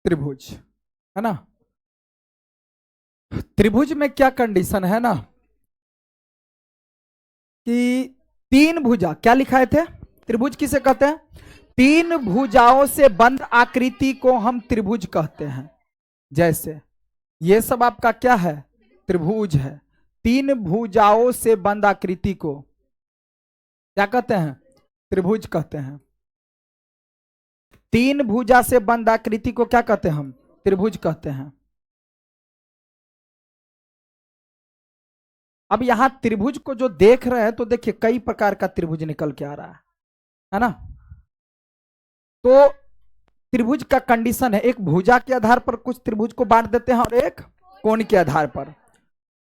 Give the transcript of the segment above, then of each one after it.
त्रिभुज, है ना। त्रिभुज में क्या कंडीशन है ना कि तीन भुजा, क्या लिखाए थे, त्रिभुज किसे कहते हैं, तीन भुजाओं से बंद आकृति को हम त्रिभुज कहते हैं। जैसे ये सब आपका क्या है, त्रिभुज है। तीन भुजाओं से बंद आकृति को क्या कहते हैं, त्रिभुज कहते हैं। तीन भुजा से बंद आकृति को क्या कहते हैं हम, त्रिभुज कहते हैं। अब यहां त्रिभुज को जो देख रहे हैं तो देखिए कई प्रकार का त्रिभुज निकल के आ रहा है ना। तो त्रिभुज का कंडीशन है, एक भुजा के आधार पर कुछ त्रिभुज को बांट देते हैं और एक कोण के आधार पर।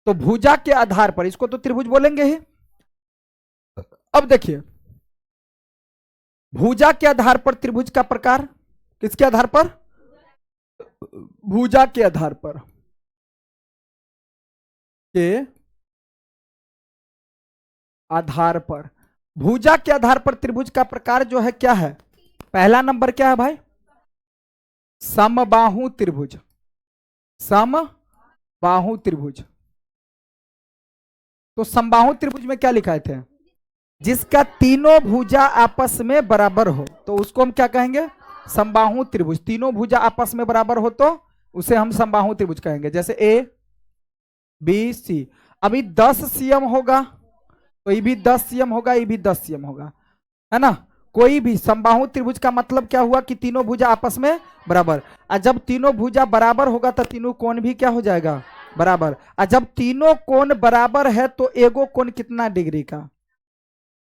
तो भुजा के आधार पर इसको तो त्रिभुज बोलेंगे ही। अब देखिए भुजा के आधार पर त्रिभुज का प्रकार, किसके आधार पर, भुजा के आधार पर, के आधार पर, भुजा के आधार पर त्रिभुज का प्रकार जो है क्या है, पहला नंबर क्या है भाई, समबाहु त्रिभुज। समबाहु त्रिभुज, तो समबाहु त्रिभुज में क्या लिखाए थे, जिसका तीनों भुजा आपस में बराबर हो तो उसको हम क्या कहेंगे, समबाहु त्रिभुज। तीनों भुजा आपस में बराबर हो तो उसे हम समबाहु त्रिभुज कहेंगे। जैसे ए बी सी, अभी 10 सीएम होगा तो ये भी 10 सीएम होगा, ये भी 10 सीएम होगा, है ना। कोई भी समबाहु त्रिभुज का मतलब क्या हुआ कि तीनों भुजा आपस में बराबर। और जब तीनों भुजा बराबर होगा तो तीनों कोण भी क्या हो जाएगा, बराबर। और जब तीनों कोण बराबर है तो एगो कोण कितना डिग्री का,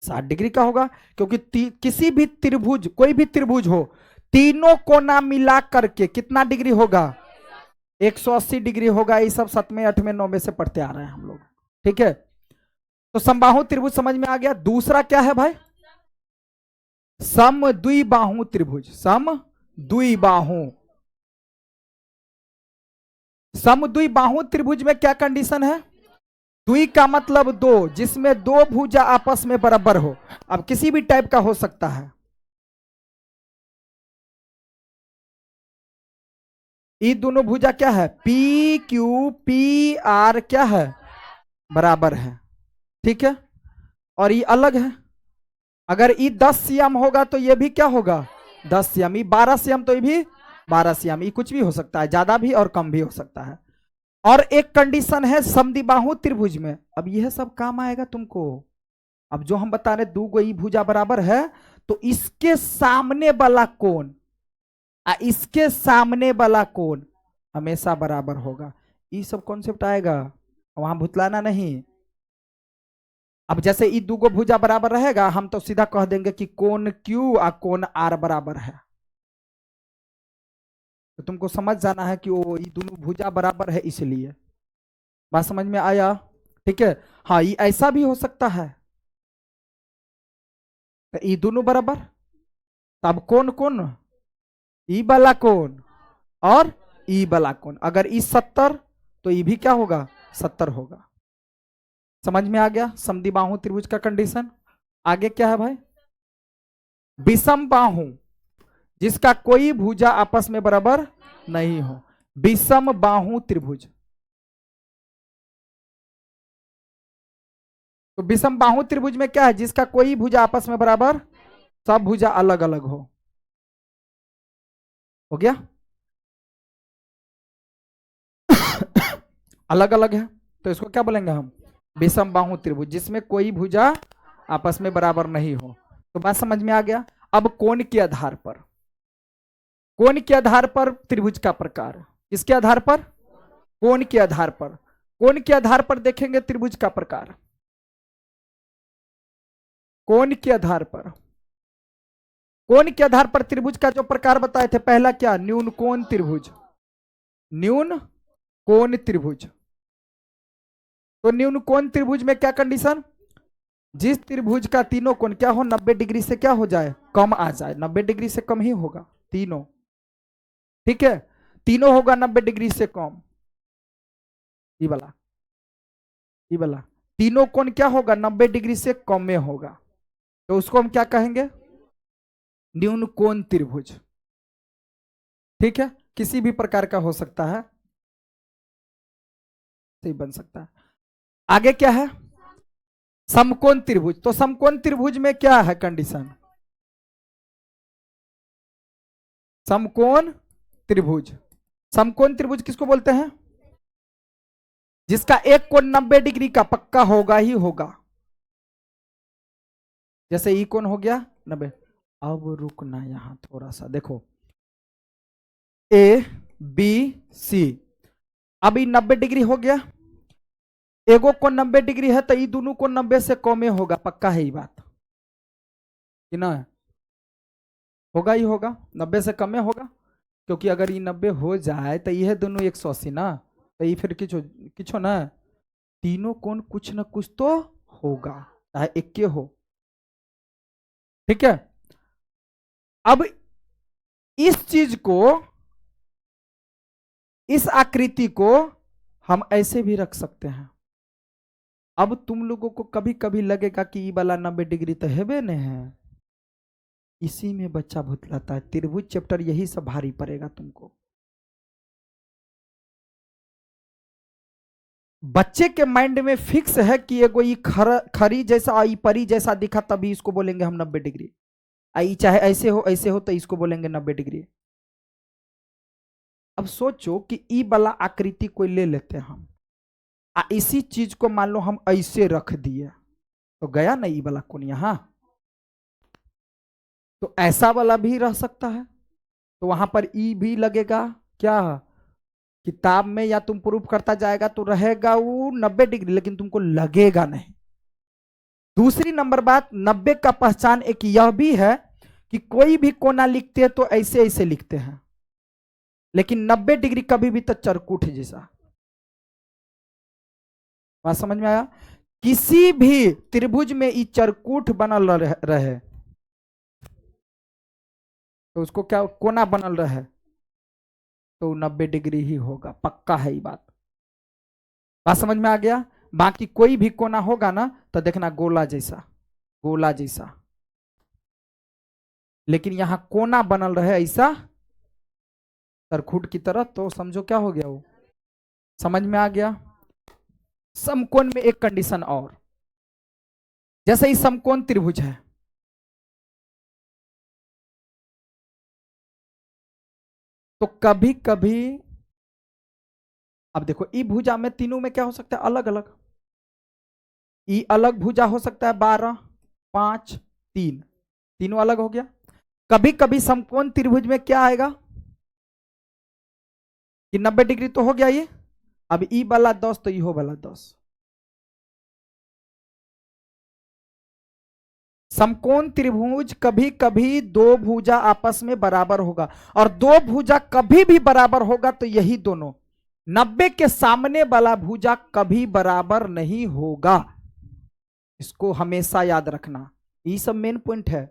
60 डिग्री का होगा। क्योंकि किसी भी त्रिभुज, कोई भी त्रिभुज हो, तीनों कोना मिला करके कितना डिग्री होगा, 180 डिग्री होगा। ये सब 7वें 8वें 9वें से पढ़ते आ रहे हैं हम लोग, ठीक है। तो समबाहु त्रिभुज समझ में आ गया। दूसरा क्या है भाई, समद्विबाहु त्रिभुज। समद्विबाहु, समद्विबाहु त्रिभुज में क्या कंडीशन है, द्वि का मतलब दो, जिसमें दो भुजा आपस में बराबर हो। अब किसी भी टाइप का हो सकता है, ये दोनों भुजा क्या है, पी क्यू पी आर क्या है, बराबर है, ठीक है। और ये अलग है, अगर ये 10 सीएम होगा तो ये भी क्या होगा, 10 सीएम। ये 12 सीएम तो ये भी 12 सीएम। ये कुछ भी हो सकता है, ज्यादा भी और कम भी हो सकता है। और एक कंडीशन है समद्विबाहु त्रिभुज में, अब यह सब काम आएगा तुमको। अब जो हम बता रहे, दो गई भुजा बराबर है तो इसके सामने वाला कोण इसके सामने वाला कोण हमेशा बराबर होगा। ये सब कॉन्सेप्ट आएगा, वहां भुतलाना नहीं। अब जैसे ये दो भुजा बराबर रहेगा, हम तो सीधा कह देंगे कि कोण Q और कोण R बराबर है। तो तुमको समझ जाना है कि वो ये दोनों भुजा बराबर है, इसलिए। बात समझ में आया, ठीक है। हाँ, ये ऐसा भी हो सकता है, तो ये दोनों बराबर, तब कौन कौन, ई वाला कोण और ई वाला कोण। अगर ई 70 तो ये भी क्या होगा, 70 होगा। समझ में आ गया समद्विबाहु त्रिभुज का कंडीशन। आगे क्या है भाई, विषम बाहु, जिसका कोई भुजा आपस में बराबर नहीं हो, विषम बाहु त्रिभुज। तो विषम बाहु त्रिभुज में क्या है, जिसका कोई भुजा आपस में बराबर, सब भुजा अलग अलग हो गया अलग अलग है तो इसको क्या बोलेंगे हम, विषम बाहु त्रिभुज, जिसमें कोई भुजा आपस में बराबर नहीं हो। तो बात समझ में आ गया। अब कोण के आधार पर, कोण के आधार पर त्रिभुज का प्रकार, किसके आधार पर, कोण के आधार पर। कोण के आधार पर देखेंगे त्रिभुज का प्रकार, कोण के आधार पर, कोण के आधार पर त्रिभुज का जो प्रकार बताए थे, पहला क्या, न्यून कोण त्रिभुज। न्यून कोण त्रिभुज, तो न्यून कोण त्रिभुज में क्या कंडीशन, जिस त्रिभुज का तीनों कोण क्या हो, 90 डिग्री से क्या हो जाए, कम आ जाए। 90 डिग्री से कम ही होगा तीनों, ठीक है। तीनों होगा 90 डिग्री से कम, ये वाला तीनों कोण क्या होगा, 90 डिग्री से कम में होगा, तो उसको हम क्या कहेंगे, न्यून कोण त्रिभुज, ठीक है। किसी भी प्रकार का हो सकता है, सही बन सकता है। आगे क्या है? समकोण त्रिभुज। तो समकोण त्रिभुज में क्या है कंडीशन? समकोण त्रिभुज। समकोण त्रिभुज किसको बोलते हैं? जिसका एक कोण 90 डिग्री का पक्का होगा ही होगा। जैसे ई कोण हो गया 90। अब रुकना यहां थोड़ा सा, देखो ए बी सी, अब ये 90 डिग्री हो गया। एगो कोण 90 डिग्री है तो ये दोनों कोण 90 से कम होगा, पक्का है ये बात कि ना? होगा ही होगा, 90 से कम होगा, क्योंकि अगर ये 90 हो जाए तो यह दोनों 180 ना, तो ये फिर किछो किछो ना, तीनों कोण कुछ ना कुछ तो होगा, चाहे एक के हो। ठीक है, अब इस चीज को, इस आकृति को हम ऐसे भी रख सकते हैं। अब तुम लोगों को कभी कभी लगेगा कि ये वाला 90 डिग्री तो है नहीं है, इसी में बच्चा भुतलाता है। त्रिभुज चैप्टर यही सब भारी पड़ेगा तुमको। बच्चे के माइंड में फिक्स है कि एगो ये खरी जैसा ई परी जैसा दिखा तभी इसको बोलेंगे हम 90 डिग्री, आई चाहे ऐसे हो तो इसको बोलेंगे 90 डिग्री। अब सोचो कि ई वाला आकृति कोई ले लेते हैं हम, इसी चीज को मान लो हम ऐसे रख दिए, तो गया ना ई वाला कोण यहां, तो ऐसा वाला भी रह सकता है, तो वहां पर ई भी लगेगा क्या? किताब में या तुम प्रूफ करता जाएगा तो रहेगा वो 90 डिग्री, लेकिन तुमको लगेगा नहीं। दूसरी नंबर बात, 90 का पहचान एक यह भी है कि कोई भी कोना लिखते हैं तो ऐसे ऐसे लिखते हैं, लेकिन 90 डिग्री कभी भी तो चरकूट जैसा। बात समझ में आया? किसी भी त्रिभुज में ये चरकूट बनल रहे तो उसको क्या कोना बनल रहे, तो 90 डिग्री ही होगा, पक्का है ये बात। बात समझ में आ गया? बाकी कोई भी कोना होगा ना तो देखना गोला जैसा, गोला जैसा, लेकिन यहां कोना बनल रहे ऐसा चरखूट की तरह, तो समझो क्या हो गया वो। समझ में आ गया? समकोण में एक कंडीशन और, जैसे ही समकोण त्रिभुज है, तो कभी कभी, अब देखो ई भुजा में तीनों में क्या हो सकता है? अलग अलग। ई अलग भुजा हो सकता है 12, 5, 3, तीनों अलग हो गया। कभी कभी समकोण त्रिभुज में क्या आएगा कि 90 डिग्री तो हो गया ये, अब ई वाला 10 तो ई हो वाला 10। समकोण त्रिभुज कभी कभी दो भुजा आपस में बराबर होगा, और दो भुजा कभी भी बराबर होगा तो यही दोनों। 90 के सामने वाला भुजा कभी बराबर नहीं होगा, इसको हमेशा याद रखना, ये सब मेन पॉइंट है।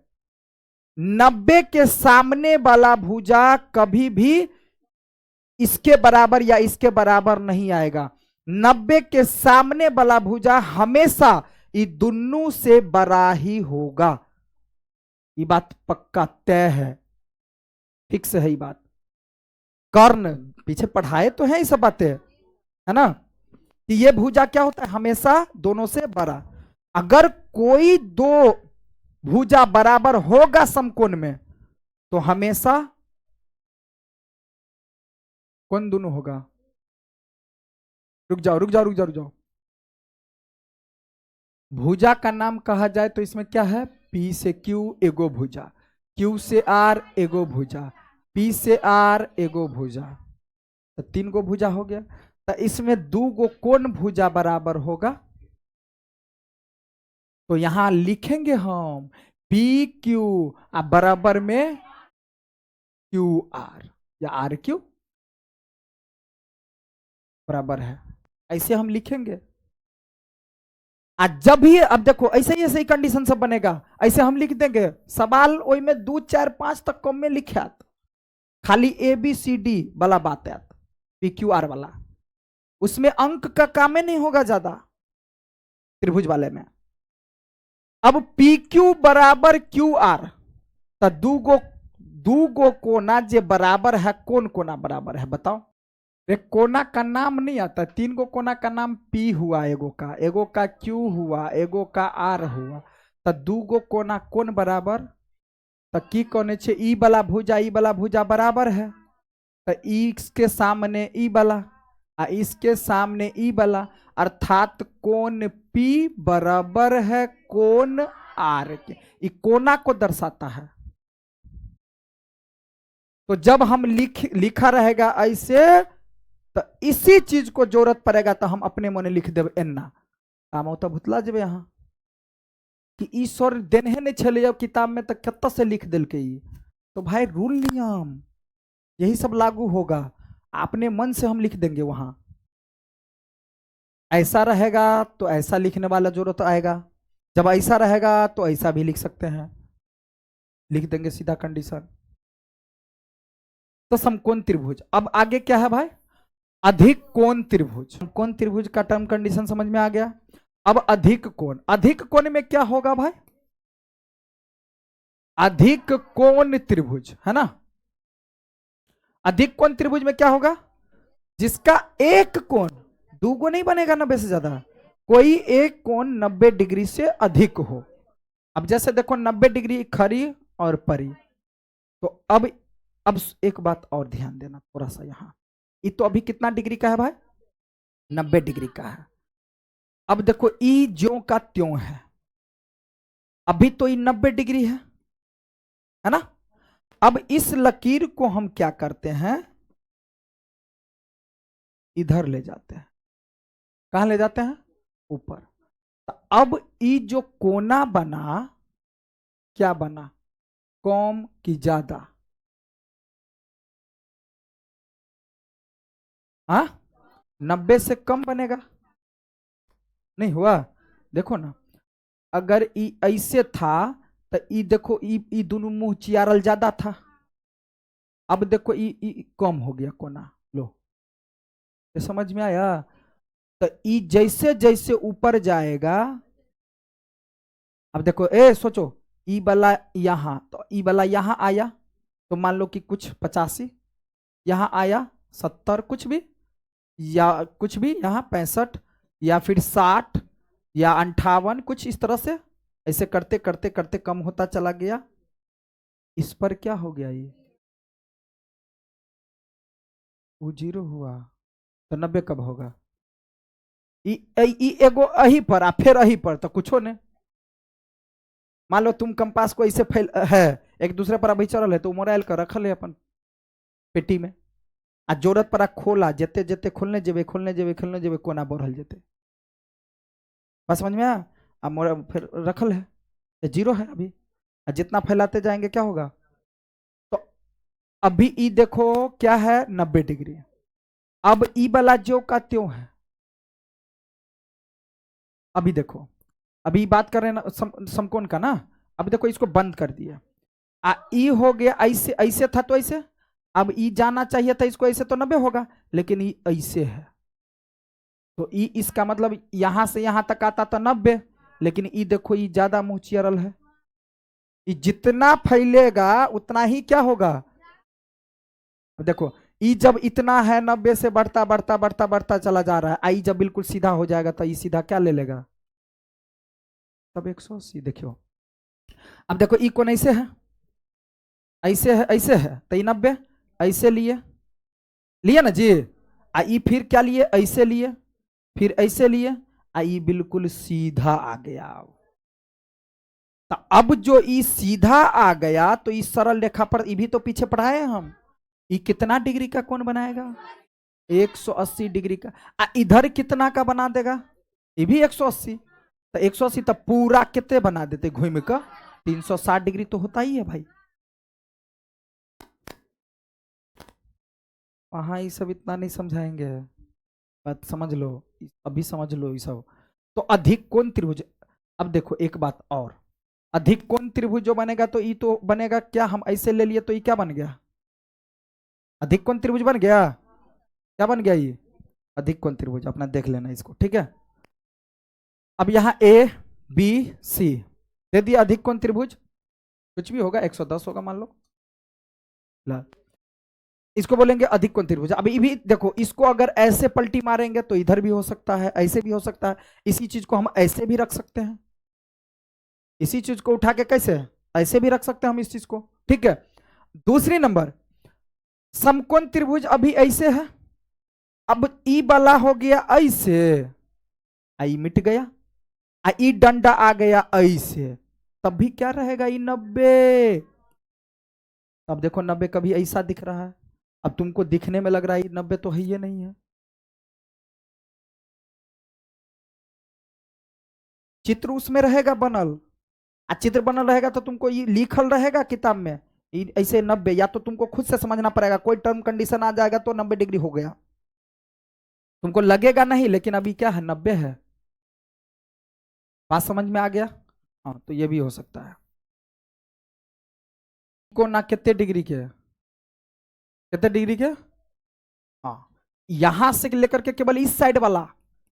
90 के सामने वाला भुजा कभी भी इसके बराबर या इसके बराबर नहीं आएगा। 90 के सामने वाला भुजा हमेशा ये दोनों से बड़ा ही होगा, ये बात पक्का तय है, फिक्स है ये बात। कर्ण पीछे पढ़ाए तो है ये सब बातें, है ना, कि ये भुजा क्या होता है? हमेशा दोनों से बड़ा। अगर कोई दो भुजा बराबर होगा समकोण में तो हमेशा कौन दोनों होगा? रुक जाओ रुक जाओ रुक जाओ रुक जाओ। भुजा का नाम कहा जाए तो इसमें क्या है? P से Q एगो भुजा, Q से R एगो भुजा, P से R एगो भुजा, तो 3 गो भुजा हो गया। तो इसमें 2 गो कौन भुजा बराबर होगा? तो यहां लिखेंगे हम PQ बराबर में QR, या RQ बराबर है, ऐसे हम लिखेंगे। जब भी, अब देखो ऐसे ही कंडीशन सब बनेगा, ऐसे हम लिख देंगे सवाल ओई में 2, 4, 5 तक कम में लिखत, खाली ABCD वाला बात है, PQR वाला, उसमें अंक का काम नहीं होगा ज्यादा त्रिभुज वाले में। अब PQ बराबर QR, तो दू गो कोना जे बराबर है, कौन कोना बराबर है बताओ। एक कोना का नाम नहीं आता, तीन गो कोना का नाम पी हुआ, एगो का क्यू हुआ, एगो का आर हुआ, तो दू गो कोना कौन बराबर, तो की कोने छे ई वाला भुजा बराबर है, तो इसके सामने ई वाला आ इसके सामने ई वाला, अर्थात कोण पी बराबर है कोण आर के। ई कोना को दर्शाता है। तो जब हम लिखा रहेगा ऐसे, तो इसी चीज को जरूरत पड़ेगा तो हम अपने मने लिख देव एना काम होता भुतला जब यहाँ कि ईश्वर देने नहीं चले जब किताब में तो कत से लिख दिल के। तो भाई रूल नियम यही सब लागू होगा, अपने मन से हम लिख देंगे। वहां ऐसा रहेगा तो ऐसा लिखने वाला जरूरत आएगा, जब ऐसा रहेगा तो ऐसा भी लिख सकते हैं, लिख देंगे सीधा कंडीशन। तो समकोण त्रिभुज। अब आगे क्या है भाई, अधिक कोण त्रिभुज। कोण त्रिभुज का टर्म कंडीशन समझ में आ गया। अब अधिक कोण, अधिक कोण में क्या होगा भाई, अधिक कोण त्रिभुज है ना। अधिक कोण त्रिभुज में क्या होगा, जिसका एक कोण, दो गो नहीं बनेगा 90 से ज्यादा, कोई एक कोण 90 डिग्री से अधिक हो। अब जैसे देखो 90 डिग्री खरी और परी, तो अब एक बात और ध्यान देना थोड़ा सा यहां, ये तो अभी कितना डिग्री का है भाई, 90 डिग्री का है। अब देखो ई ज्यों का त्यों है, अभी तो ये 90 डिग्री है ना। अब इस लकीर को हम क्या करते हैं, इधर ले जाते हैं। कहां ले जाते हैं, ऊपर। तो अब ई जो कोना बना, क्या बना, कम की ज्यादा, हाँ 90 से कम बनेगा, नहीं हुआ। देखो ना, अगर ई ऐसे था तो ई देखो ई दोनों मुंह चियारल ज्यादा था, अब देखो ई कम हो गया कोना, लो ये समझ में आया। तो ई जैसे जैसे ऊपर जाएगा, अब देखो ए सोचो, ई वाला यहां, तो ई वाला यहां आया, तो मान लो कि कुछ 85, यहां आया 70, कुछ भी, या कुछ भी यहाँ 65, या फिर 60 या 58, कुछ इस तरह से, ऐसे करते करते करते कम होता चला गया। इस पर क्या हो गया, ये वो 0 हुआ, तो 90 कब होगा, एगो अही पर, फिर अही पर, तो कुछो नहीं। मान लो तुम कंपास को ऐसे फैल है, एक दूसरे पर अभी चल है, तो मोबाइल का रखल है अपन पेटी में, आ जरूरत पर खोला, जेते जेते खोलने जेबे कोना बढ़ल जेते। बात समझ में आया। अब मोरा फिर रखल है, 0 है अभी, जितना फैलाते जाएंगे क्या होगा। तो अभी ई देखो क्या है, 90 डिग्री। अब ई वाला जो का त्यों है, अभी देखो, अभी बात कर रहे हैं ना समकोण का ना। अब देखो इसको बंद कर दिया, ई हो गया ऐसे, ऐसे था तो ऐसे, अब ई जाना चाहिए था इसको ऐसे, तो 90 होगा, लेकिन ई ऐसे है, तो ई इसका मतलब यहां से यहां तक आता तो 90, लेकिन ई देखो ई ज्यादा मुंह चियरल है, ई जितना फैलेगा उतना ही क्या होगा। देखो ई जब इतना है 90 से बढ़ता बढ़ता बढ़ता बढ़ता चला जा रहा है, आई जब बिल्कुल सीधा हो जाएगा तो ई सीधा क्या ले लेगा, तब 180। देखियो अब देखो ई कौन ऐसे है, ऐसे है, तो ई 90 ऐसे लिए ना जी, ई फिर क्या लिए, ऐसे लिए, फिर ऐसे लिए, ई बिल्कुल सीधा आ गया। तो अब जो ई सीधा आ गया, तो इस सरल रेखा पर ई भी तो पीछे पढ़ाए हम, ई कितना डिग्री का कोण बनाएगा, 180 डिग्री का। इधर कितना का बना देगा, ये भी 180, तो 180 तो पूरा कितने बना देते घूम का, 360 डिग्री तो होता ही है भाई। वहां ये सब इतना नहीं समझाएंगे, बात समझ लो, अभी समझ लो ये सब। तो अधिक कोण त्रिभुज। अब देखो एक बात और, अधिक कोण त्रिभुज जो बनेगा, तो ये तो बनेगा क्या, हम ऐसे ले लिए तो ये क्या बन गया, अधिक कोण त्रिभुज बन गया। क्या बन गया, ये अधिक कोण त्रिभुज, अपना देख लेना इसको, ठीक है। अब यहाँ ए बी सी दे दिया अधिक कोण त्रिभुज, कुछ भी होगा, 110 होगा मान लो, ला। इसको बोलेंगे अधिक कोण त्रिभुज। अभी भी देखो, इसको अगर ऐसे पलटी मारेंगे तो इधर भी हो सकता है, ऐसे भी हो सकता है। इसी चीज को हम ऐसे भी रख सकते हैं, इसी चीज को उठा के कैसे ऐसे भी रख सकते हैं हम इस चीज को, ठीक है। दूसरी नंबर, समकोण त्रिभुज अभी ऐसे है, अब ई वाला हो गया ऐसे, आई मिट गया, ई डंडा आ गया ऐसे, तब भी क्या रहेगा, ई 90। अब देखो 90 कभी ऐसा दिख रहा है, अब तुमको दिखने में लग रहा है 90 तो है, ये नहीं है। चित्र उसमें रहेगा बनल, चित्र बनल रहेगा तो तुमको ये लिखल रहेगा किताब में ऐसे 90, या तो तुमको खुद से समझना पड़ेगा, कोई टर्म कंडीशन आ जाएगा तो 90 डिग्री हो गया, तुमको लगेगा नहीं, लेकिन अभी क्या है 90 है। बात समझ में आ गया। हाँ, तो ये भी हो सकता है। को ना कितने डिग्री के, कितने डिग्री के, हाँ, यहां से लेकर के केवल इस साइड वाला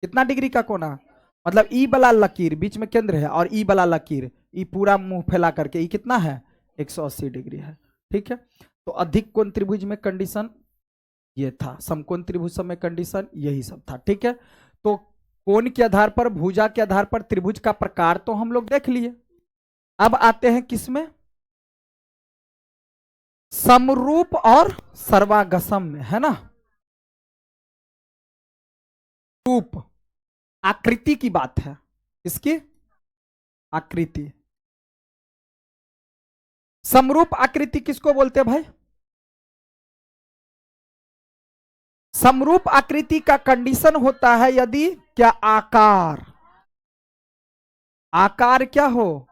कितना डिग्री का कोना, मतलब ई वाला लकीर बीच में केंद्र है, और ई वाला लकीर, ई पूरा मुंह फैला करके, ई कितना है 180 डिग्री है, ठीक है। तो अधिक कोण त्रिभुज में कंडीशन ये था, समकोण त्रिभुज सब में कंडीशन यही सब था, ठीक है। तो कोण के आधार पर, भुजा के आधार पर त्रिभुज का प्रकार तो हम लोग देख लिए। अब आते हैं किसमें, समरूप और सर्वागसम में, है ना। रूप आकृति की बात है, इसकी आकृति, समरूप आकृति किसको बोलते हैं भाई, समरूप आकृति का कंडीशन होता है यदि क्या आकार, आकार क्या हो,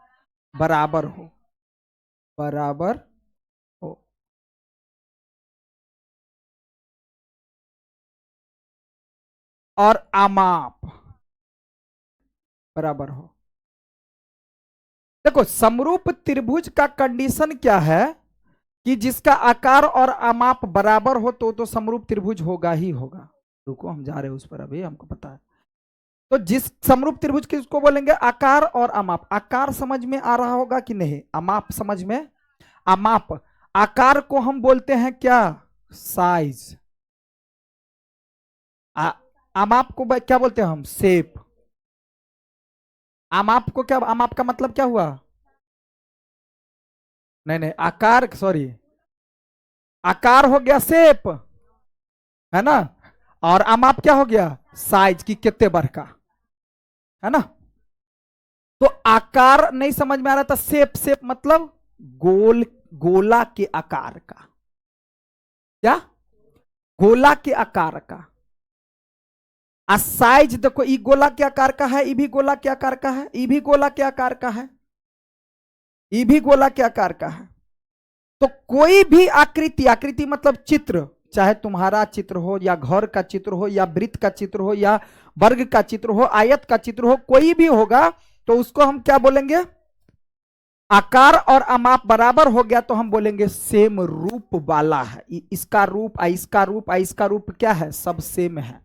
बराबर हो, बराबर हो, और आमाप बराबर हो। देखो, समरूप त्रिभुज का कंडीशन क्या है कि जिसका आकार और आमाप बराबर हो तो समरूप त्रिभुज होगा ही होगा। रुको, हम जा रहे हैं उस पर, अभी हमको पता है। तो जिस समरूप त्रिभुज किसको बोलेंगे, आकार और अमाप। आकार समझ में आ रहा होगा कि नहीं, अमाप समझ में, अमाप, आकार को हम बोलते हैं क्या, साइज, अमाप को क्या बोलते हैं हम, शेप। अमाप को क्या, अमाप का मतलब क्या हुआ, नहीं नहीं, आकार, सॉरी, आकार हो गया शेप, है ना, और अमाप क्या हो गया, साइज की कितने बार का, है ना। तो आकार नहीं समझ में आ रहा था, शेप, शेप मतलब गोल, गोला के आकार का, क्या, गोला के आकार का। साइज देखो, ई गोला के आकार का है, ई भी गोला के आकार का है, ई भी गोला के आकार का है, ई भी गोला के आकार का है। तो कोई भी आकृति, आकृति मतलब चित्र, चाहे तुम्हारा चित्र हो, या घर का चित्र हो, या वृत्त का चित्र हो, या वर्ग का चित्र हो, आयत का चित्र हो, कोई भी होगा तो उसको हम क्या बोलेंगे, आकार और अमाप बराबर हो गया तो हम बोलेंगे सेम रूप वाला है। इसका रूप, इसका रूप, इसका रूप क्या है, सब सेम है।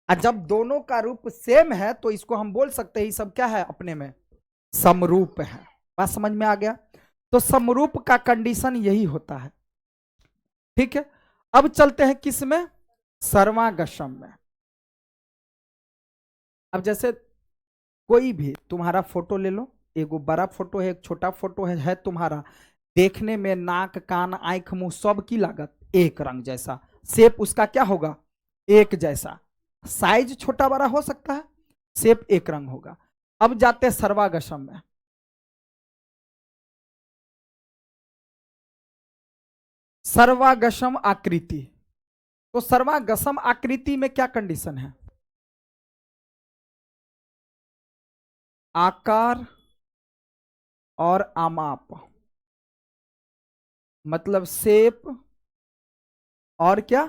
और जब दोनों का रूप सेम है तो इसको हम बोल सकते हैं सब क्या है, अपने में समरूप है। बात समझ में आ गया। तो समरूप का कंडीशन यही होता है, ठीक है। अब चलते हैं किस में, सर्वागसम में। अब जैसे कोई भी तुम्हारा फोटो ले लो, एक बड़ा फोटो है, एक छोटा फोटो है तुम्हारा, देखने में नाक कान आंख मुंह सब की लागत एक रंग जैसा, शेप उसका क्या होगा, एक जैसा, साइज छोटा बड़ा हो सकता है, शेप एक रंग होगा। अब जाते हैं सर्वागसम में। सर्वागसम आकृति, तो सर्वागसम आकृति में क्या कंडीशन है, आकार और आमाप, मतलब शेप और क्या,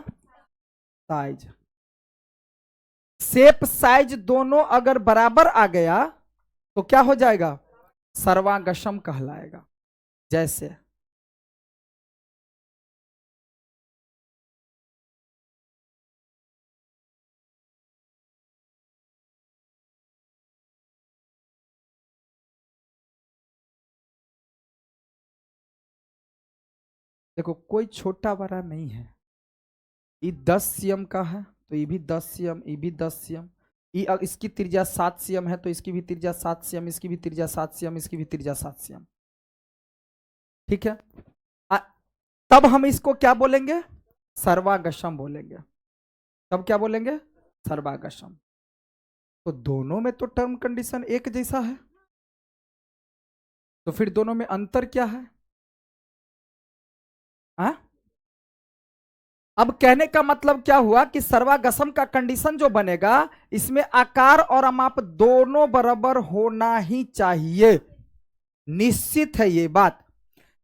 साइज। शेप साइज दोनों अगर बराबर आ गया तो क्या हो जाएगा, सर्वागसम कहलाएगा। जैसे देखो कोई छोटा बड़ा नहीं है, ये 10 सीएम का है तो ये भी 10 सीएम, ये भी 10 सीएम, ये इसकी त्रिज्या 7 सीएम है तो इसकी भी त्रिज्या 7 सीएम, इसकी भी त्रिज्या 7 सीएम, इसकी भी त्रिज्या 7 सीएम। ठीक है, आ, तब हम इसको क्या बोलेंगे? सर्वागशम बोलेंगे। तब क्या बोलेंगे? सर्वागशम। तो दोनों में तो टर्म कंडीशन एक जैसा है, तो फिर दोनों में अंतर क्या है? आ? अब कहने का मतलब क्या हुआ कि सर्वागसम का कंडीशन जो बनेगा, इसमें आकार और अमाप दोनों बराबर होना ही चाहिए, निश्चित है ये बात।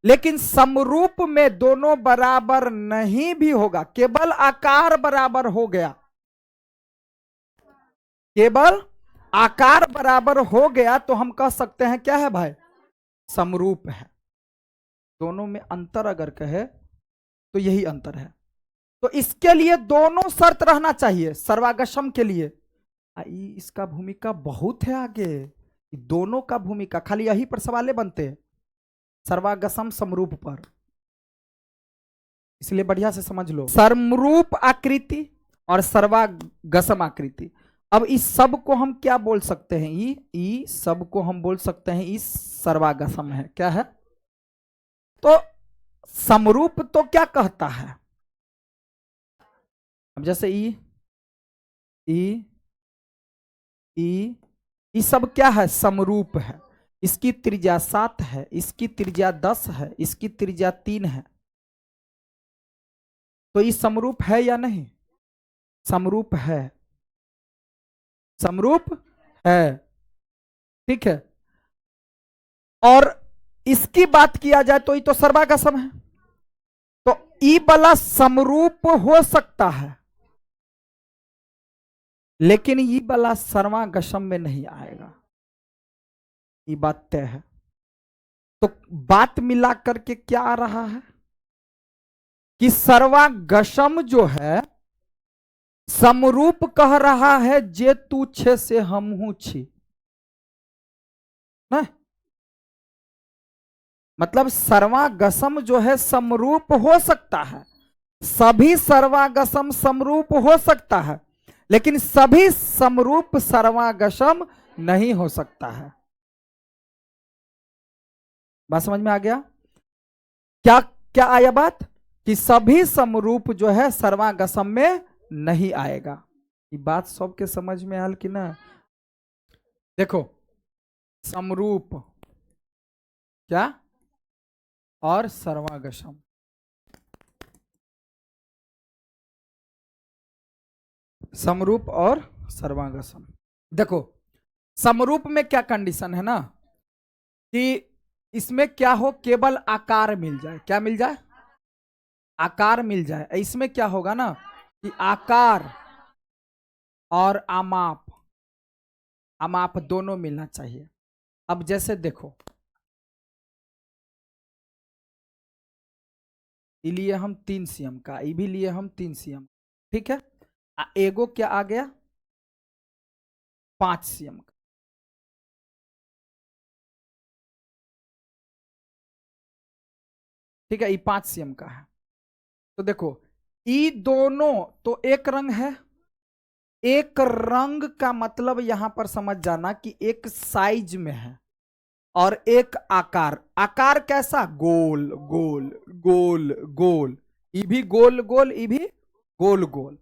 लेकिन समरूप में दोनों बराबर नहीं भी होगा, केवल आकार बराबर हो गया, केवल आकार बराबर हो गया तो हम कह सकते हैं क्या है भाई? समरूप है। दोनों में अंतर अगर कहे तो यही अंतर है। तो इसके लिए दोनों शर्त रहना चाहिए सर्वागशम के लिए। इसका भूमिका बहुत है आगे, दोनों का भूमिका खाली यही पर सवाले बनते हैं, सर्वागसम समरूप पर, इसलिए बढ़िया से समझ लो। समरूप आकृति और सर्वागसम आकृति। अब इस सब को हम क्या बोल सकते हैं? ई सब को हम बोल सकते हैं इस सर्वागसम है, क्या है? तो समरूप तो क्या कहता है? अब जैसे ई ई ई सब क्या है? समरूप है। इसकी त्रिज्या 7 है, इसकी त्रिज्या 10 है, इसकी त्रिज्या 3 है, तो ये समरूप है या नहीं? समरूप है, समरूप है। ठीक है, और इसकी बात किया जाए तो ये तो सर्वागसम है, तो ई वाला समरूप हो सकता है, लेकिन ये वाला सर्वागसम में नहीं आएगा, ये बात तय है। तो बात मिला करके क्या आ रहा है कि सर्वागसम जो है समरूप कह रहा है, जे तू छे से हम हूं छी ना, मतलब सर्वागसम जो है समरूप हो सकता है, सभी सर्वागसम समरूप हो सकता है, लेकिन सभी समरूप सर्वागसम नहीं हो सकता है। बात समझ में आ गया? क्या क्या आया बात कि सभी समरूप जो है सर्वागसम में नहीं आएगा। ये बात सबके समझ में आयल कि ना? देखो समरूप क्या और सर्वागसम, समरूप और सर्वागसम। देखो समरूप में क्या कंडीशन है ना कि इसमें क्या हो, केवल आकार मिल जाए। क्या मिल जाए? आकार मिल जाए। इसमें क्या होगा ना कि आकार और अमाप, अमाप दोनों मिलना चाहिए। अब जैसे देखो, ये लिए हम 3 सीएम का, ये भी लिए हम 3 सीएम, ठीक है। एगो क्या आ गया? 5 सीएम का। ठीक है, ये 5 सीएम का है। तो देखो ये दोनों तो एक रंग है, एक रंग का मतलब यहां पर समझ जाना कि एक साइज में है और एक आकार। आकार कैसा? गोल गोल गोल गोल, ये भी गोल गोल, ये भी गोल गोल।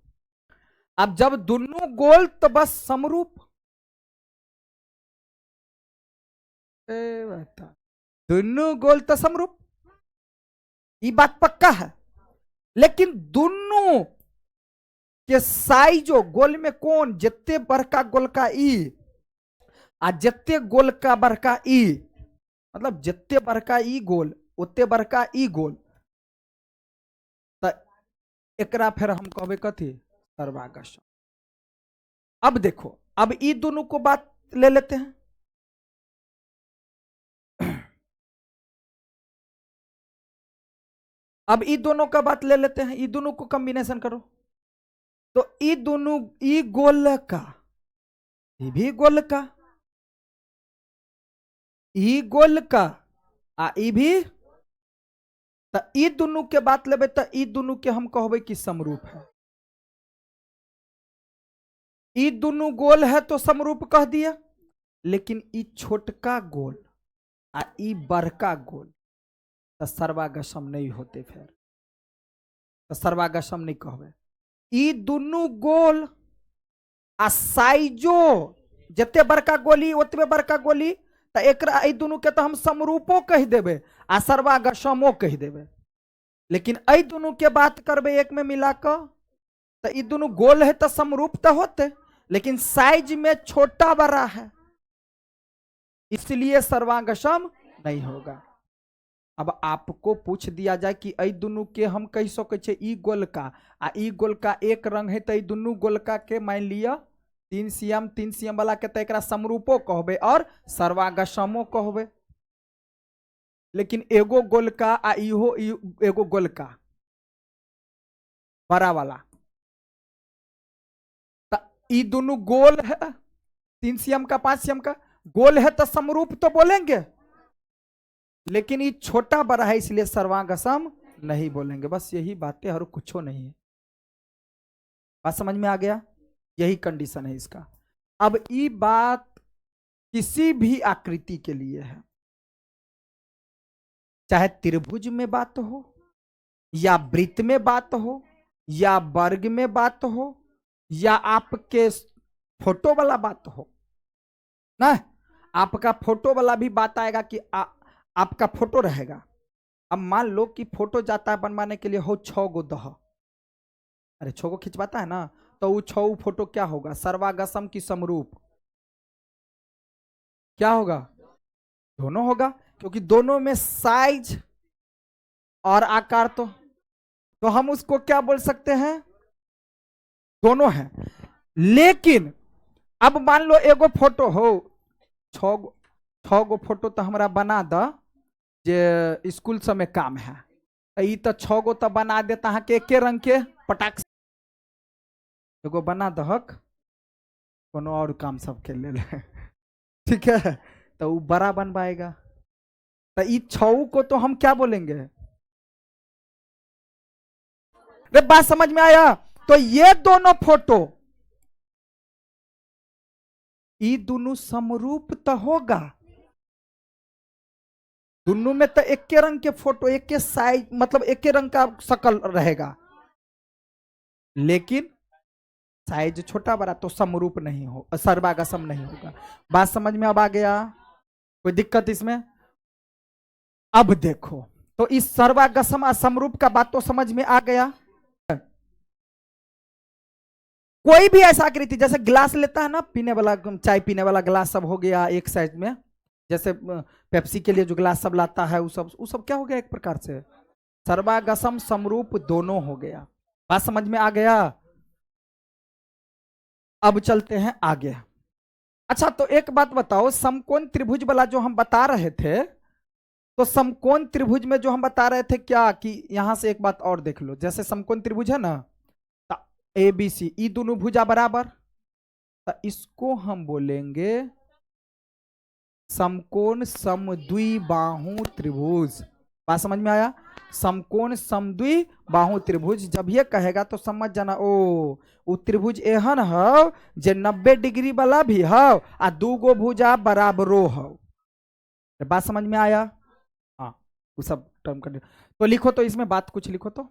अब जब दोनों गोल तो बस समरूप, दोनों गोल तो समरूप, ये बात पक्का है। लेकिन दोनों के साइजो गोल में कौन जितने बड़का गोल का ई आ जितने गोल का बड़का ई, मतलब जितने बड़का ई गोल उतने बड़का ई गोल, तो एकरा फिर हम कहबे कथी? सर्वागसम। अब देखो, अब ई दोनों को बात ले लेते हैं। अब ई दोनों का बात ले लेते हैं, ई दोनों को कॉम्बिनेशन करो, तो ई दोनों, ई गोल का, ये भी गोल का, ई गोल का, ई भी, तो ई दोनों के बात लेबे तो ई दोनों के हम कहबे कि समरूप है। ई दोनों गोल है तो समरूप कह दिया, लेकिन ई छोटका गोल आ ई बड़का गोल तो सर्वागसम नहीं होते, फिर तो सर्वागसम नहीं कहबे। ई दोनों गोल आ साइजो जते बड़का गोली ओतबे बड़का गोली, तो एकरा ई दोनों के तो हम समरूपो कह देबे आ सर्वागसमो कह देबे। लेकिन ई दोनों के बात करबे एक में मिलाकर, तो ई दोनों गोल है तो समरूप तो होते, लेकिन साइज में छोटा बड़ा है, इसलिए सर्वागसम नहीं होगा। अब आपको पूछ दिया जाए कि ई दोनों के हम कह सके छे ई गोलका आ ई गोलका एक रंग है, तो ई दोनों गोलका के मान लिया 3 cm वाला के तो एकरा समरूपो कहबे और सर्वागसमो कहबे। लेकिन एगो गोलका आ इहो एगो गोलका बड़ा वाला, तो ई दोनों गोल है 3 cm का 5 cm का गोल है तो समरूप तो बोलेंगे, लेकिन ये छोटा बड़ा है इसलिए सर्वागसम नहीं बोलेंगे। बस यही बातें और कुछ नहीं है। बात समझ में आ गया? यही कंडीशन है इसका। अब ये बात किसी भी आकृति के लिए है, चाहे त्रिभुज में बात हो या वृत्त में बात हो या वर्ग में बात हो या आपके फोटो वाला बात हो ना। आपका फोटो वाला भी बात आएगा कि आपका फोटो रहेगा। अब मान लो कि फोटो जाता है बनवाने के लिए हो 6 गो दह, अरे 6 गो खिंचवाता है ना, तो वो 6 फोटो क्या होगा? सर्वागसम की समरूप क्या होगा? दोनों होगा, क्योंकि दोनों में साइज और आकार तो हम उसको क्या बोल सकते हैं? दोनों हैं। लेकिन अब मान लो एगो फोटो हो 6 गो फोटो तो हमरा बना द जे स्कूल सब में काम है, ई तो 6 गो तो बना देता है के एके रंग के पटाख एगो बना दहक कोनो और काम सब के ले ठीक है, तो वो बड़ा बनवाएगा। तो ई 6 को तो हम क्या बोलेंगे? रे बात समझ में आया? तो ये दोनों फोटो ई दोनों समरूप तो होगा, दोनों में तो एक के रंग के फोटो एक के साइज मतलब एक के रंग का शकल रहेगा, लेकिन साइज छोटा बड़ा तो समरूप नहीं हो, सर्वागसम नहीं होगा। बात समझ में अब आ गया? कोई दिक्कत इसमें? अब देखो तो इस सर्वागसम और समरूप का बात तो समझ में आ गया। कोई भी ऐसा आकृति जैसे गिलास लेता है ना, पीने वाला चाय पीने वाला गिलास सब हो गया एक साइज में, जैसे पेप्सी के लिए जो गिलास सब लाता है वो सब क्या हो गया? एक प्रकार से सर्वागसम समरूप दोनों हो गया। बात समझ में आ गया? अब चलते हैं आगे। अच्छा तो एक बात बताओ, समकोण त्रिभुज वाला जो हम बता रहे थे, तो समकोण त्रिभुज में जो हम बता रहे थे क्या कि यहां से एक बात और देख लो, जैसे समकोण त्रिभुज है ना, ए बी सी ई दोनों भुजा बराबर, तो इसको हम बोलेंगे समकोण समद्विबाहु त्रिभुज। बात समझ में आया? समकोण समद्विबाहु त्रिभुज जब ये कहेगा तो समझ जाना ओ त्रिभुज एहन हो जे 90 डिग्री वाला भी हो आ 2 गो भुजा बराबरो हो। बात समझ में आया? हाँ वो सब टर्म कर तो लिखो, तो इसमें बात कुछ लिखो तो,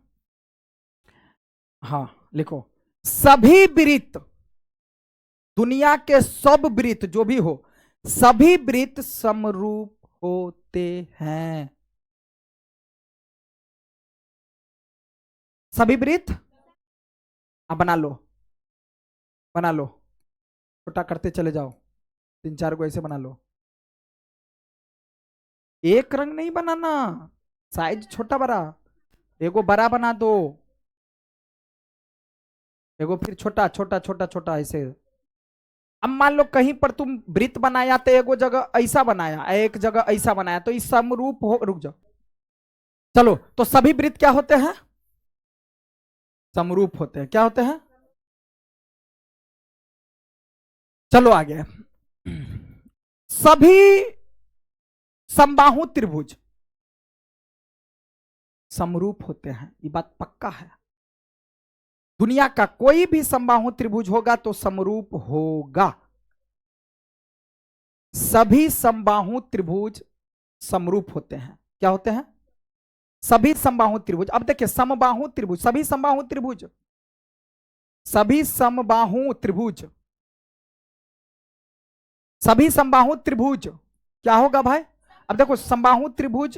हाँ लिखो, सभी वृत्त दुनिया के सब वृत्त जो भी हो सभी वृत्त समरूप होते हैं। सभी वृत्त अब बना लो छोटा करते चले जाओ, 3-4 को ऐसे बना लो। एक रंग नहीं बनाना, साइज छोटा बड़ा, एगो बड़ा बना दो, एगो फिर छोटा छोटा छोटा छोटा ऐसे। अब मान लो कहीं पर तुम वृत्त बनाया तो एगो जगह ऐसा बनाया एक जगह ऐसा बनाया, तो इस समरूप हो। रुक जाओ, चलो तो सभी वृत्त क्या होते हैं? समरूप होते हैं। क्या होते हैं? चलो आगे, सभी समबाहु त्रिभुज, समरूप होते हैं, ये बात पक्का है। दुनिया का कोई भी समबाहु त्रिभुज होगा तो समरूप होगा। सभी समबाहु त्रिभुज समरूप होते हैं। क्या होते हैं? सभी समबाहु त्रिभुज। अब देखिए समबाहु त्रिभुज, सभी समबाहु त्रिभुज, सभी समबाहु त्रिभुज, सभी समबाहु त्रिभुज क्या होगा भाई? अब देखो समबाहु त्रिभुज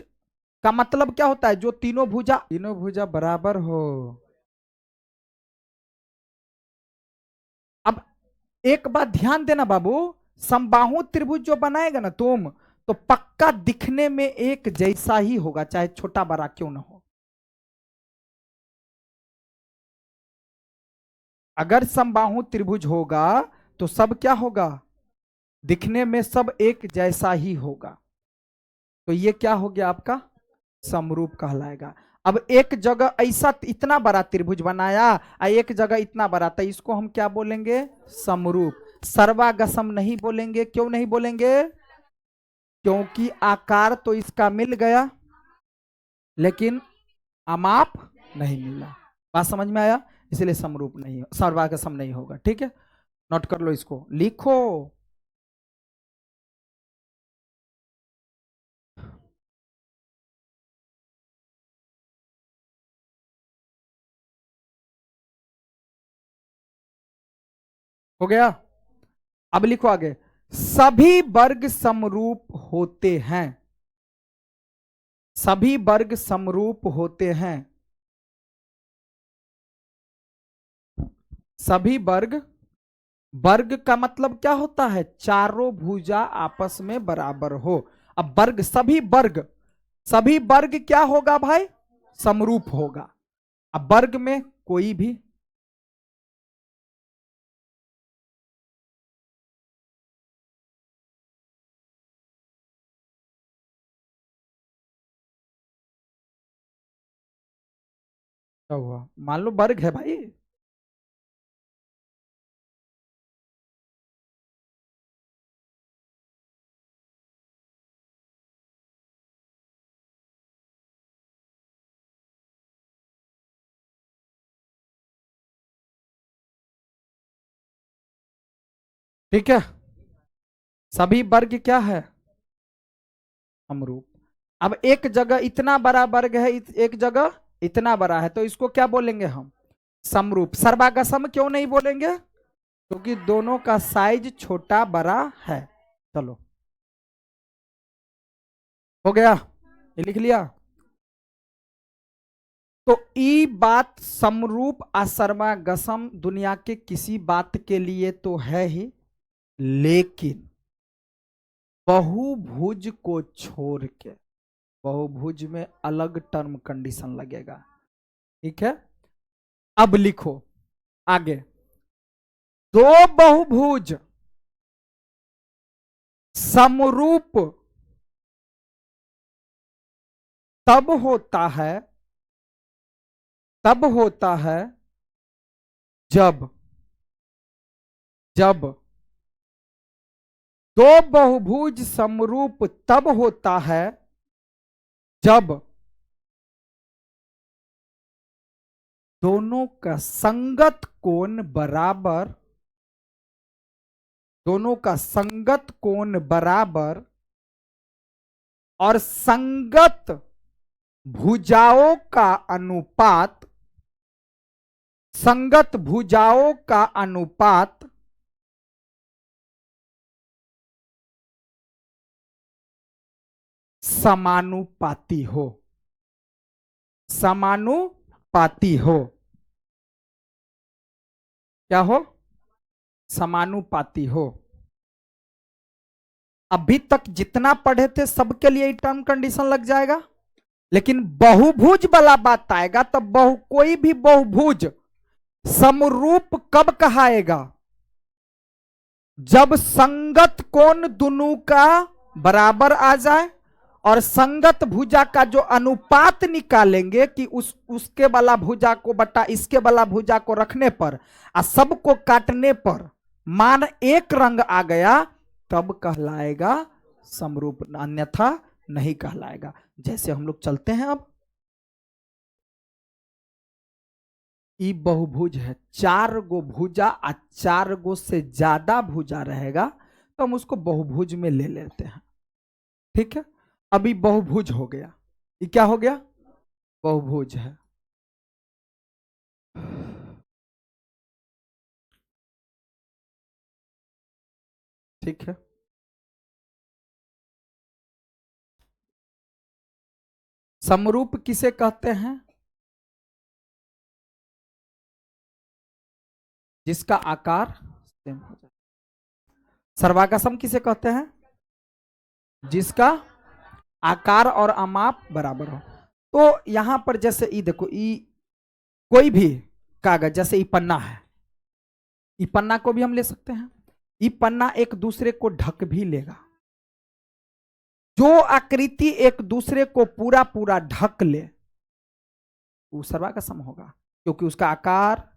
का मतलब क्या होता है? जो तीनों भुजा बराबर हो। अब एक बात ध्यान देना बाबू, समबाहु त्रिभुज जो बनाएगा ना तुम, तो पक्का दिखने में एक जैसा ही होगा, चाहे छोटा बड़ा क्यों ना हो। अगर समबाहु त्रिभुज होगा तो सब क्या होगा? दिखने में सब एक जैसा ही होगा। तो ये क्या हो गया आपका? समरूप कहलाएगा। अब एक जगह ऐसा इतना बड़ा त्रिभुज बनाया और एक जगह इतना बड़ा, तो इसको हम क्या बोलेंगे? समरूप। सर्वागसम नहीं बोलेंगे। क्यों नहीं बोलेंगे? क्योंकि आकार तो इसका मिल गया लेकिन अमाप नहीं मिला। बात समझ में आया? इसलिए समरूप नहीं, सर्वागसम नहीं होगा। ठीक है, नोट कर लो, इसको लिखो। हो गया? अब लिखो आगे, सभी वर्ग समरूप होते हैं। सभी वर्ग समरूप होते हैं। सभी वर्ग, वर्ग का मतलब क्या होता है? चारों भुजा आपस में बराबर हो। अब वर्ग, सभी वर्ग, सभी वर्ग क्या होगा भाई? समरूप होगा। अब वर्ग में कोई भी, क्या हुआ? मान लो वर्ग है भाई, ठीक है, सभी वर्ग क्या है? समरूप। अब एक जगह इतना बड़ा वर्ग है, एक जगह इतना बड़ा है, तो इसको क्या बोलेंगे हम? समरूप। सर्वागसम क्यों नहीं बोलेंगे? क्योंकि दोनों का साइज छोटा बड़ा है। चलो, हो गया? ये लिख लिया। तो ई बात समरूप असर्वागसम दुनिया के किसी बात के लिए तो है ही, लेकिन बहुभुज को छोड़ के, बहुभुज में अलग टर्म कंडीशन लगेगा। ठीक है, अब लिखो आगे, दो बहुभुज समरूप तब होता है, तब होता है जब, जब दो बहुभुज समरूप तब होता है जब दोनों का संगत कोण बराबर, दोनों का संगत कोण बराबर और संगत भुजाओं का अनुपात, संगत भुजाओं का अनुपात समानुपाती हो, समानुपाती हो। क्या हो? समानुपाती हो। अभी तक जितना पढ़े थे सबके लिए टर्म कंडीशन लग जाएगा, लेकिन बहुभुज वाला बात आएगा तब कोई भी बहुभुज समरूप कब कहाएगा? जब संगत कोण दोनों का बराबर आ जाए और संगत भुजा का जो अनुपात निकालेंगे कि उसके वाला भुजा को बटा इसके वाला भुजा को रखने पर और सबको काटने पर मान एक रंग आ गया, तब कहलाएगा समरूप, अन्यथा नहीं कहलाएगा। जैसे हम लोग चलते हैं अब ई बहुभुज है, 4 गो भुजा और 4 गो से ज्यादा भुजा रहेगा तो हम उसको बहुभुज में ले लेते हैं। ठीक है, अभी बहुभुज हो गया, ये क्या हो गया, बहुभुज है। ठीक है, समरूप किसे कहते हैं, जिसका आकार सेम हो जाए। सर्वागसम किसे कहते हैं, जिसका आकार और अमाप बराबर हो। तो यहां पर जैसे ई देखो, ई कोई भी कागज, जैसे ई पन्ना है, ई पन्ना को भी हम ले सकते हैं, ई पन्ना एक दूसरे को ढक भी लेगा। जो आकृति एक दूसरे को पूरा पूरा ढक ले वो सर्वागसम होगा, क्योंकि उसका आकार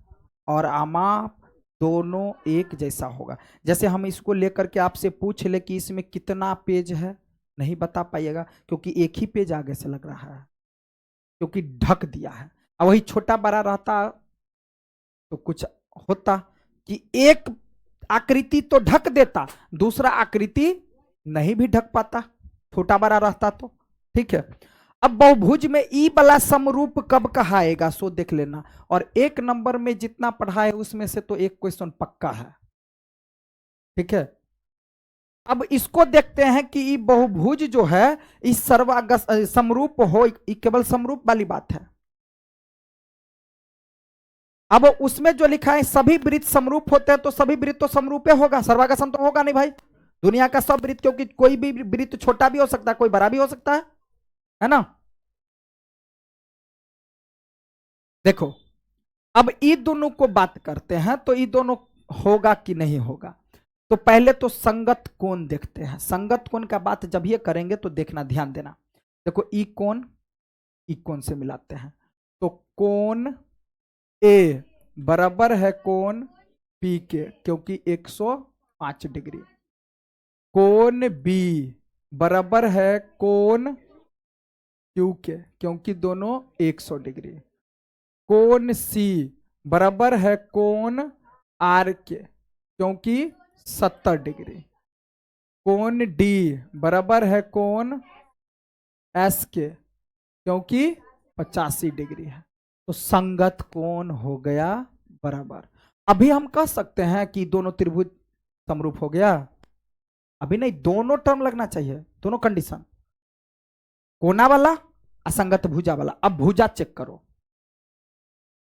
और आमाप दोनों एक जैसा होगा। जैसे हम इसको लेकर के आपसे पूछ ले कि इसमें कितना पेज है, नहीं बता पाइएगा, क्योंकि एक ही पेज आगे से लग रहा है, क्योंकि ढक दिया है। और वही छोटा बड़ा रहता तो कुछ होता कि एक आकृति तो ढक देता, दूसरा आकृति नहीं भी ढक पाता, छोटा बड़ा रहता तो। ठीक है, अब बहुभुज में ई वाला समरूप कब कहाएगा सो देख लेना, और 1 नंबर में जितना पढ़ा है उसमें से तो एक क्वेश्चन पक्का है। ठीक है, अब इसको देखते हैं कि ई बहुभुज जो है इस सर्वागस समरूप हो, ई केवल समरूप वाली बात है। अब उसमें जो लिखा है सभी वृत्त समरूप होते हैं, तो सभी वृत्त तो समरूपे होगा, सर्वागसम तो होगा नहीं भाई। दुनिया का सब वृत्त, क्योंकि कोई भी वृत्त छोटा भी हो सकता है, कोई बड़ा भी हो सकता है ना। देखो, अब ये दोनों को बात करते हैं, तो ये दोनों होगा कि नहीं होगा। तो पहले तो संगत कोण देखते हैं। संगत कोण का बात जब ये करेंगे तो देखना, ध्यान देना। देखो, ई कोण से मिलाते हैं, तो कोण ए बराबर है कोण पी के, क्योंकि 105 डिग्री। कोण बी बराबर है कोण क्यू के, क्योंकि दोनों 100 डिग्री। कोण सी बराबर है कोण आर के, क्योंकि 70 डिग्री। कोण डी बराबर है कोण एस के, क्योंकि 85 डिग्री है। तो संगत कोण हो गया बराबर। अभी हम कह सकते हैं कि दोनों त्रिभुज समरूप हो गया, अभी नहीं, दोनों टर्म लगना चाहिए, दोनों कंडीशन, कोना वाला असंगत भुजा वाला। अब भुजा चेक करो,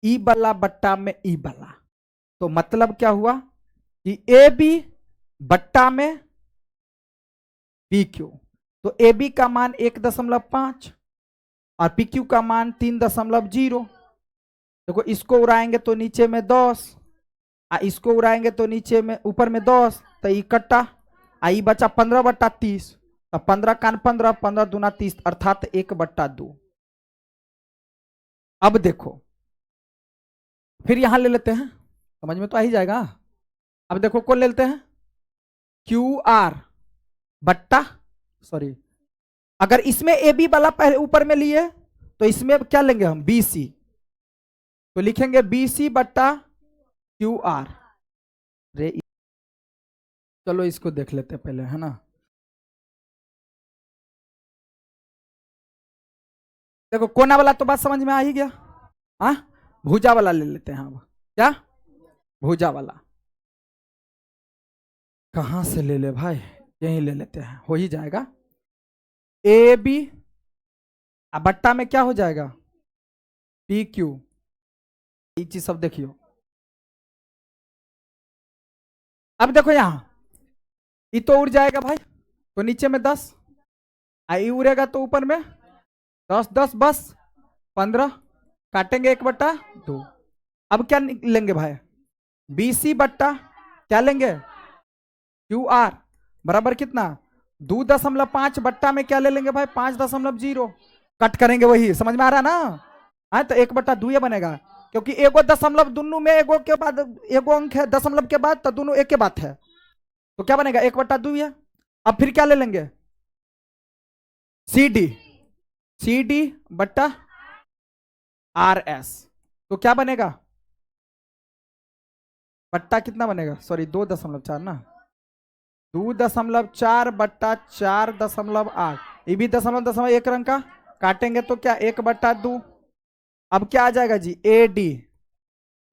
ई वाला बट्टा में ई वाला, तो मतलब क्या हुआ कि ए बी बट्टा में पी क्यू, तो ए बी का मान 1.5 और पी क्यू का मान 3.0। देखो, इसको उड़ाएंगे तो नीचे में 10, इसको उड़ाएंगे तो नीचे में ऊपर में 10, तो ये कट्टा, आई बचा 15/30, तो 15 कान 15, 15 दूना 30, अर्थात 1/2। अब देखो, फिर यहां ले लेते हैं, समझ में तो आ ही जाएगा। अब देखो, कौन ले लेते हैं, क्यू आर बट्टा, सॉरी, अगर इसमें ए बी वाला पहले ऊपर में लिए तो इसमें क्या लेंगे हम, बी सी, तो लिखेंगे बी सी बट्टा क्यू आर। रे, चलो इसको देख लेते हैं पहले, है ना। देखो, कोना वाला तो बात समझ में आ ही गया। हाँ, भुजा वाला ले लेते हैं। अब क्या, भुजा वाला कहां से ले ले भाई, यहीं ले लेते हैं, हो ही जाएगा। ए बी बट्टा में क्या हो जाएगा, पी क्यू। ये चीज सब देखियो। अब देखो, यहां ये तो उड़ जाएगा भाई, तो नीचे में 10, आई उड़ेगा तो ऊपर में 10, 10 बस 15, काटेंगे 1/2। अब क्या लेंगे भाई, BC बट्टा क्या लेंगे, QR बराबर कितना, 2.5 बट्टा में क्या ले लेंगे भाई, 5.0। कट करेंगे, वही समझ में आ रहा ना। हाँ, तो 1/2 बनेगा, क्योंकि एगो दशमलव दोनों में, एगो के बाद एगो अंक है दशमलव के बाद, तो दोनों एक के बात है, तो क्या बनेगा 1/2 है। अब फिर क्या ले लेंगे, CD बट्टा RS, तो क्या बनेगा बट्टा कितना बनेगा, सॉरी 2.4 ना, 2.4 बट्टा 4.8, ये भी दशमलव दशमलव एक रंग का, काटेंगे तो क्या 1/2। अब क्या आ जाएगा जी, AD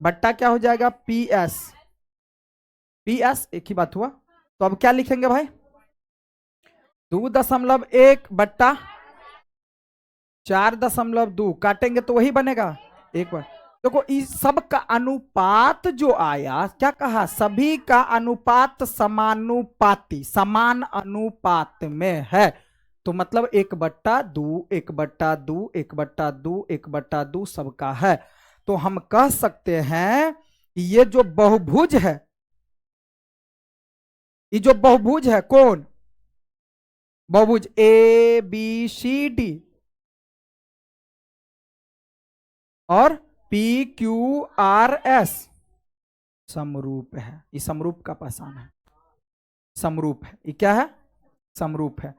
बट्टा क्या हो जाएगा PS, PS एक ही बात हुआ। तो अब क्या लिखेंगे भाई, 2.1 बट्टा 4.2, काटेंगे तो वही बनेगा एक बार। देखो इस सब का अनुपात जो आया, क्या कहा, सभी का अनुपात समानुपाती, समान अनुपात में है, तो मतलब 1/2, 1/2, 1/2, 1/2 सबका है। तो हम कह सकते हैं कि ये जो बहुभुज है, ये जो बहुभुज है कौन, बहुभुज ABCD और PQRS समरूप है, ये समरूप का पहचान है, समरूप है, ये क्या है, समरूप है,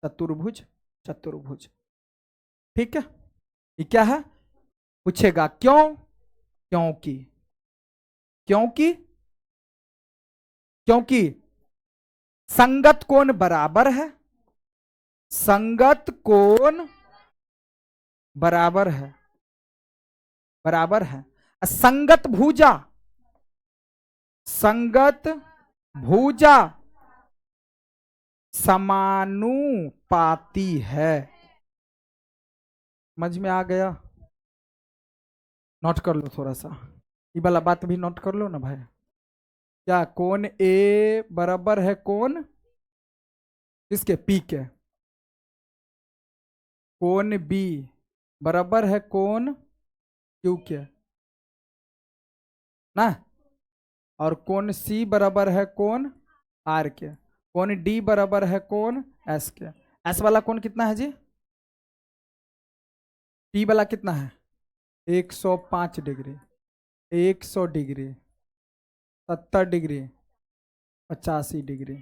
चतुर्भुज, चतुर्भुज, ठीक है। ये क्या है, पूछेगा क्यों, क्योंकि, क्योंकि क्योंकि संगत कोण बराबर है, संगत कोण बराबर है, बराबर है, संगत भुजा, संगत भुजा समानुपाती है। समझ में आ गया, नोट कर लो थोड़ा सा, ये वाला बात भी नोट कर लो ना भाई। क्या कोण A बराबर है कोण किसके, P के, कोण B बराबर है कोण Q के ना, और कोण C बराबर है कोण R के, कोण D बराबर है कोण S के। S वाला कोण कितना है जी, P वाला कितना है 105 degree, 100 degree, 70 degree, 85 degree,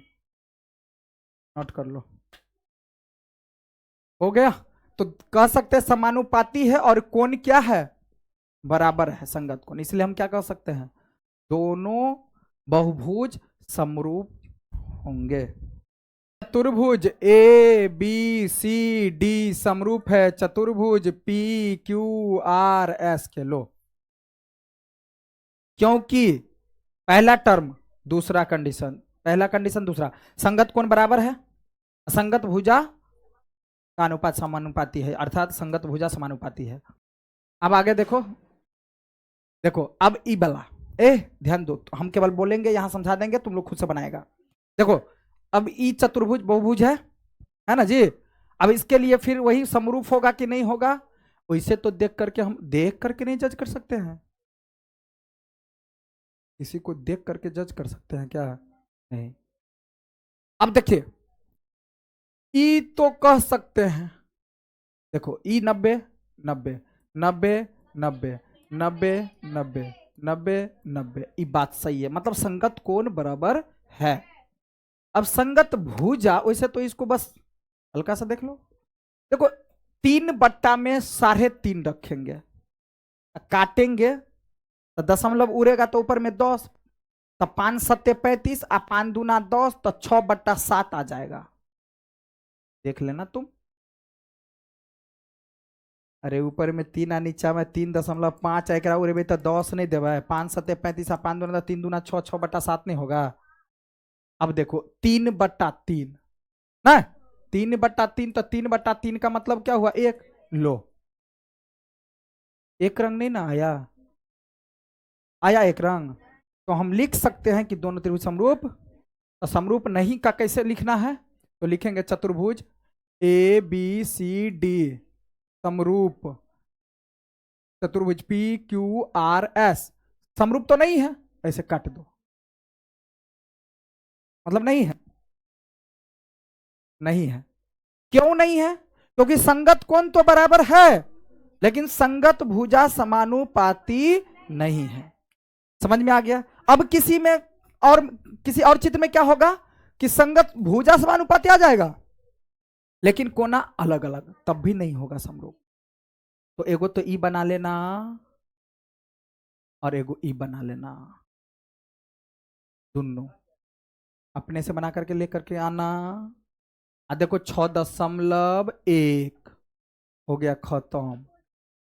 note कर लो, हो गया। तो कह सकते हैं समानुपाती है और कोण क्या है, बराबर है, संगत कोण, इसलिए हम क्या कह सकते हैं, दोनों बहुभुज समरूप होंगे। चतुर्भुज ABCD समरूप है चतुर्भुज PQRS के, लो, क्योंकि पहला टर्म, दूसरा कंडीशन, पहला कंडीशन दूसरा, संगत कोण बराबर है, असंगत भुजा का अनुपात समानुपाती है, अर्थात संगत भुजा समानुपाती है। अब आगे देखो, देखो अब ई वाला, ध्यान दो, तो हम केवल बोलेंगे, यहां समझा देंगे, तुम लोग खुद से बनाएगा। देखो अब ई चतुर्भुज बहुभुज है ना जी, अब इसके लिए फिर वही समरूप होगा कि नहीं होगा, वैसे तो देख करके, हम देख करके नहीं जज कर सकते हैं, किसी को देख करके जज कर सकते हैं क्या, नहीं। अब देखिए ई तो कह सकते हैं, देखो ई 90 90 90 90 90 90 90 90, ये बात सही है, मतलब संगत कोण बराबर है। अब संगत भुजा, वैसे तो इसको बस हल्का सा देख लो, देखो 3 में 3.5 रखेंगे, काटेंगे तो दशमलव उड़ेगा तो ऊपर में 10, तो 5 सत्ते 35 और 5 दूना 10, तो 6/7 आ जाएगा, देख लेना तुम। अरे ऊपर में 3 आ नीचा में 3.5 एक उड़े तो 10 नहीं देवा, 5 सत्ते 35 5 दूना 3 दूना 6, 6/7 नहीं होगा। अब देखो 3/3 ना, 3/3, तो 3/3 का मतलब क्या हुआ, एक, लो एक रंग नहीं ना आया, आया एक रंग, तो हम लिख सकते हैं कि दोनों त्रिभुज समरूप। तो समरूप नहीं का कैसे लिखना है, तो लिखेंगे चतुर्भुज ABCD समरूप, चतुर्भुज PQRS समरूप तो नहीं है, ऐसे काट दो, मतलब नहीं है, नहीं है, क्यों नहीं है, क्योंकि संगत कोण तो बराबर है, लेकिन संगत भुजा समानुपाती नहीं है। समझ में आ गया। अब किसी में और, किसी और चित्र में क्या होगा कि संगत भुजा समानुपाती आ जाएगा, लेकिन कोना अलग अलग, तब भी नहीं होगा समरूप। तो एगो तो ई बना लेना और एगो ई बना लेना, दोनों अपने से बना करके लेकर के आना। देखो 6.1 हो गया खत्म।